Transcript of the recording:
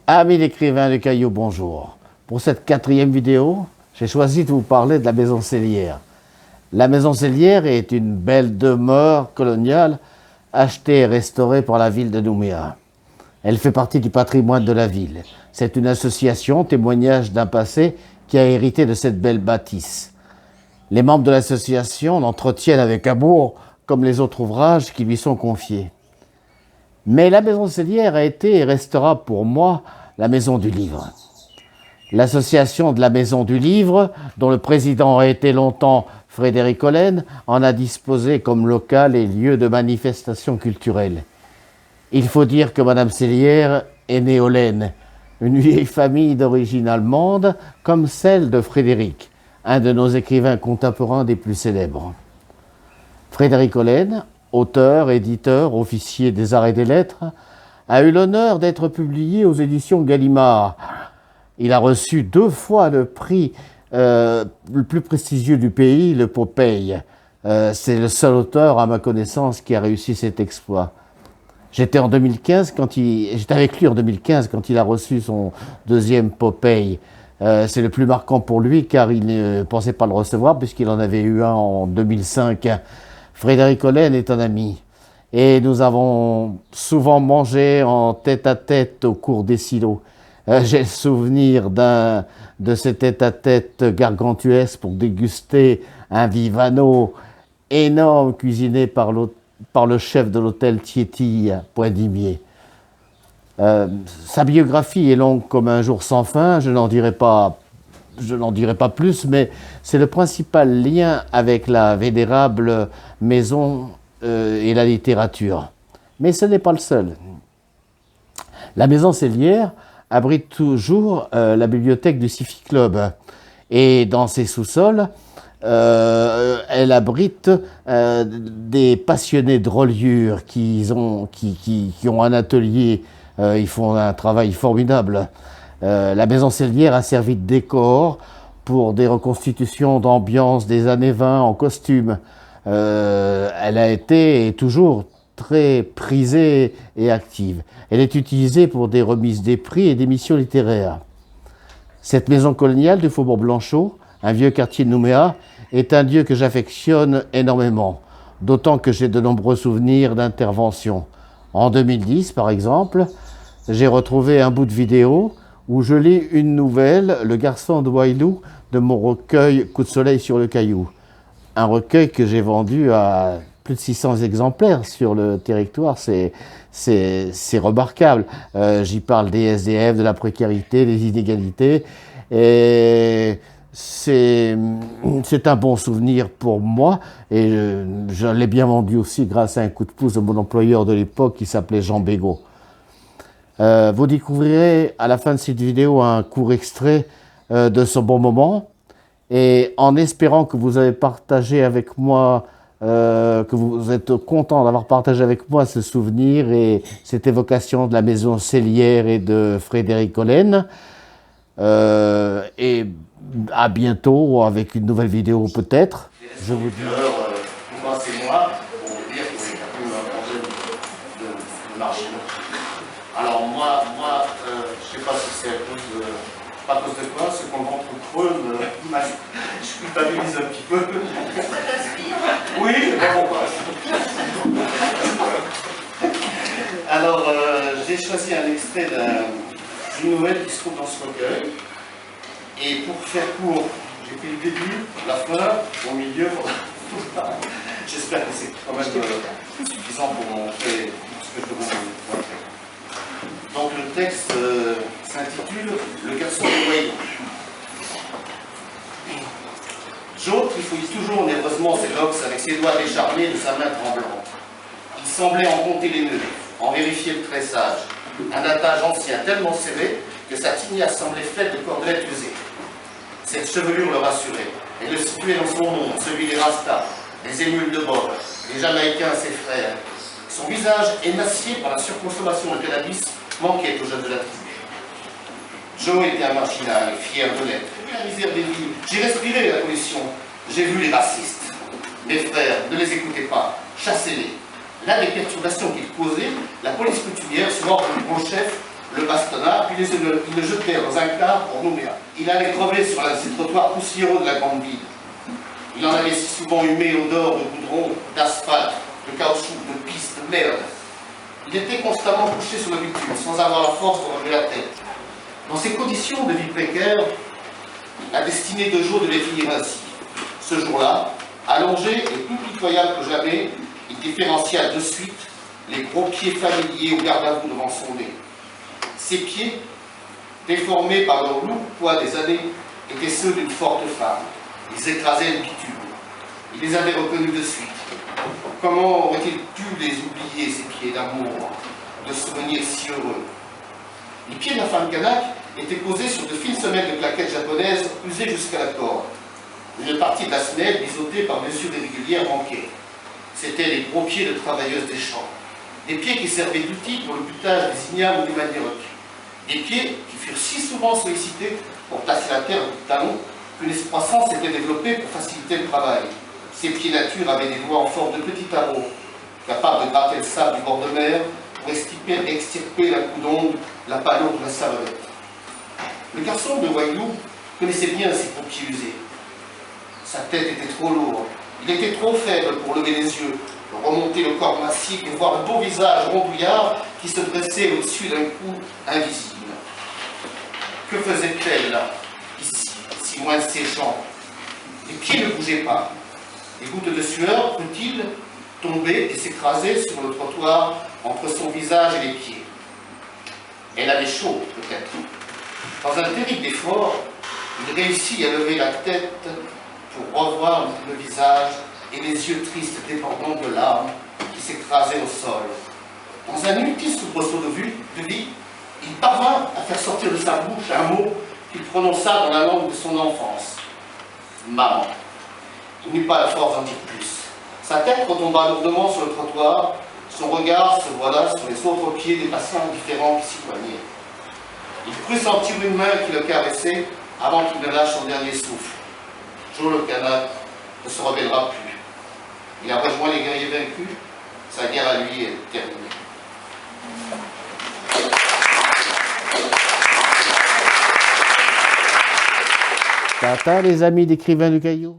Amis l'écrivain du Caillou, bonjour. Pour cette 4e vidéo, j'ai choisi de vous parler de la maison Sellière. La maison Sellière est une belle demeure coloniale achetée et restaurée par la ville de Nouméa. Elle fait partie du patrimoine de la ville. C'est une association, témoignage d'un passé qui a hérité de cette belle bâtisse. Les membres de l'association l'entretiennent avec amour, comme les autres ouvrages qui lui sont confiés. Mais la maison Sellière a été et restera pour moi la maison du livre. L'association de la maison du livre, dont le président a été longtemps Frédéric Hollen, en a disposé comme local et lieu de manifestation culturelle. Il faut dire que Madame Sellière est née Hollen, une vieille famille d'origine allemande, comme celle de Frédéric, un de nos écrivains contemporains des plus célèbres. Frédéric Hollen, auteur, éditeur, officier des arts et des lettres, a eu l'honneur d'être publié aux éditions Gallimard. Il a reçu 2 fois le prix le plus prestigieux du pays, le Popeye. C'est le seul auteur, à ma connaissance, qui a réussi cet exploit. J'étais avec lui en 2015 quand il a reçu son 2e Popeye. C'est le plus marquant pour lui car il ne pensait pas le recevoir puisqu'il en avait eu un en 2005. Frédéric Hollen est un ami et nous avons souvent mangé en tête-à-tête au cours des silos. J'ai le souvenir de ces tête-à-tête gargantuesques pour déguster un vivano énorme cuisiné par le chef de l'hôtel Tiety à Poindimier. Sa biographie est longue comme un jour sans fin, je n'en dirai pas plus, mais c'est le principal lien avec la vénérable maison et la littérature. Mais ce n'est pas le seul. La maison Sellière abrite toujours la bibliothèque du Sci-Fi Club. Et dans ses sous-sols, elle abrite des passionnés de reliure qui ont un atelier. Ils font un travail formidable. La maison Sellière a servi de décor pour des reconstitutions d'ambiance des années 20 en costume. Elle a été et est toujours très prisée et active. Elle est utilisée pour des remises des prix et des missions littéraires. Cette maison coloniale du Faubourg Blanchot, un vieux quartier de Nouméa, est un lieu que j'affectionne énormément, d'autant que j'ai de nombreux souvenirs d'intervention. En 2010, par exemple, j'ai retrouvé un bout de vidéo où je lis une nouvelle, Le garçon de Wailou, de mon recueil Coup de soleil sur le caillou. Un recueil que j'ai vendu à plus de 600 exemplaires sur le territoire, c'est remarquable. J'y parle des SDF, de la précarité, des inégalités, et c'est un bon souvenir pour moi, et je l'ai bien vendu aussi grâce à un coup de pouce de mon employeur de l'époque qui s'appelait Jean Bégaud. Vous découvrirez à la fin de cette vidéo un court extrait de ce bon moment, et en espérant que vous avez partagé avec moi, que vous êtes content d'avoir partagé avec moi ce souvenir et cette évocation de la maison Sellière et de Frédéric Hollen. Et à bientôt avec une nouvelle vidéo peut-être. Je vous dis. Pourquoi c'est moi pour vous dire que c'est un peu un problème de marché. Alors moi je ne sais pas si c'est pas à cause de quoi, c'est qu'on ventre creux, je culpabilise un petit peu. Ça t'inspire? Oui, c'est pas pourquoi. Alors j'ai choisi un extrait d'une nouvelle qui se trouve dans ce recueil. Et pour faire court, j'ai pris le début, la fin, au milieu. J'espère que c'est quand même suffisant pour montrer ce que je veux vous montrer. Donc le texte s'intitule Le garçon de Wailou. Joe trifouille toujours nerveusement ses locks avec ses doigts décharnés de sa main tremblante. Il semblait en compter les nœuds, en vérifier le tressage. Un attelage ancien tellement serré que sa tignasse semblait faite de cordelettes usées. Cette chevelure le rassurait. Elle le situait dans son monde, celui des Rastas, des émules de Bob, des Jamaïcains ses frères. Son visage, émacié par la surconsommation de cannabis, manquait aux jeunes de la tribu. Joe était un marginal, fier de l'être. J'ai vu la misère des villes, j'ai respiré la pollution, j'ai vu les racistes. Mes frères, ne les écoutez pas, chassez-les. Là, des perturbations qu'il causait, la police coutumière, sous l'ordre du gros chef, le bastonna, puis ils le jetèrent dans un car pour Nouméa. Il allait crever sur ces trottoirs poussiéreux de la grande ville. Il en avait si souvent humé l'odeur de goudron, d'asphalte, de caoutchouc, de piste, de merde. Il était constamment couché sur le bitume, sans avoir la force de relever la tête. Dans ces conditions de vie précaire, la destinée de Joe devait finir ainsi. Ce jour-là, allongé et plus pitoyable que jamais, il différencia de suite les gros pieds familiers au garde à vous devant son nez. Ces pieds, déformés par leur lourd poids des années, étaient ceux d'une forte femme. Ils écrasaient le bitume. Il les avait reconnus de suite. Comment aurait-il pu les oublier, ces pieds d'amour, de souvenirs si heureux? Les pieds de la femme kanak étaient posés sur de fines semelles de claquettes japonaises usées jusqu'à la corde. Une partie de la semelle, biseautée par mesures irrégulières, manquait. C'étaient les gros pieds de travailleuses des champs. Des pieds qui servaient d'outils pour le butage des ignames ou des maniocs. Des pieds qui furent si souvent sollicités pour placer la terre du talon qu'une excroissance s'était développée pour faciliter le travail. Ces pieds nature avaient des doigts en forme de petits tarots, capables de gratter le sable du bord de mer pour extirper la coudonde, la palourde ou la savonnette. Le garçon de Wailou connaissait bien ces gros pieds usés. Sa tête était trop lourde, il était trop faible pour lever les yeux, remonter le corps massif et voir le beau visage rondouillard qui se dressait au-dessus d'un cou invisible. Que faisait-elle là, ici, si loin de ses jambes? Les pieds ne bougeaient pas. Des gouttes de sueur, petites, tombaient et s'écrasaient sur le trottoir entre son visage et les pieds. Elle avait chaud, peut-être. Dans un terrible effort, il réussit à lever la tête pour revoir le visage et les yeux tristes débordant de larmes qui s'écrasaient au sol. Dans un inutile soubresaut de vie, il parvint à faire sortir de sa bouche un mot qu'il prononça dans la langue de son enfance. Maman. Il n'eut pas la force d'en dire plus. Sa tête retomba lourdement sur le trottoir, son regard se voila sur les autres pieds des passants indifférents qui s'y poignaient. Il crut sentir une main qui le caressait avant qu'il ne lâche son dernier souffle. Joe le kanak ne se rebellera plus. Il a rejoint les guerriers vaincus, sa guerre à lui est terminée. Tata, les amis d'écrivains du Caillou.